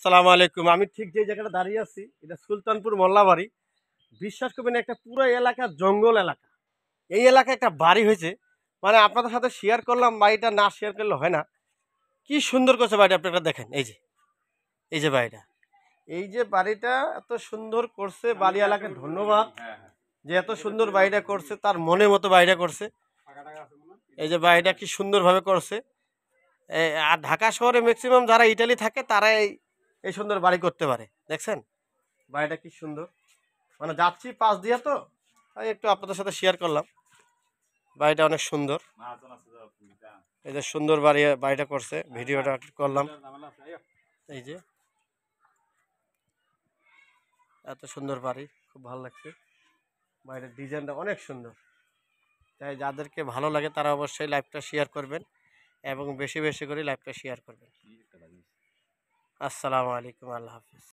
আসসালামু আলাইকুম। আমি ঠিক যে জায়গাটা দাঁড়িয়ে আছি এটা সুলতানপুর মোল্লাবাড়ি। বিশ্বাস করবেন একটা পুরো এলাকা জঙ্গল এলাকা। এই এলাকায় একটা বাড়ি হয়েছে, মানে আপনাদের সাথে শেয়ার করলাম, বাড়িটা না শেয়ার করলে হয় না। কি সুন্দর করছে বাড়িটা, আপনারা দেখেন। এই যে বাড়িটা, এই যে বাড়িটা এত সুন্দর করছে, বাড়িওয়ালাকে ধন্যবাদ যে এত সুন্দর বাড়িটা করছে, তার মনের মতো বাড়িটা করছে। এই যে বাড়িটা কি সুন্দরভাবে করছে। আর ঢাকা শহরে ম্যাক্সিমাম যারা ইটালি থাকে তারাই এই সুন্দর বাড়ি করতে পারে। দেখছেন বাড়িটা কি সুন্দর, মানে যাচ্ছি পাশ দিয়া তো তাই একটু আপনাদের সাথে শেয়ার করলাম। বাড়িটা অনেক সুন্দর, এই যে সুন্দর বাড়িটা করছে, ভিডিওটা করলাম। এই যে এত সুন্দর বাড়ি, খুব ভালো লাগছে। বাড়িটার ডিজাইনটা অনেক সুন্দর, তাই যাদেরকে ভালো লাগে তারা অবশ্যই লাইভটা শেয়ার করবেন এবং বেশি বেশি করে লাইভটা শেয়ার করবেন। আসসালামু আলাইকুম, আল্লাহ হাফিজ।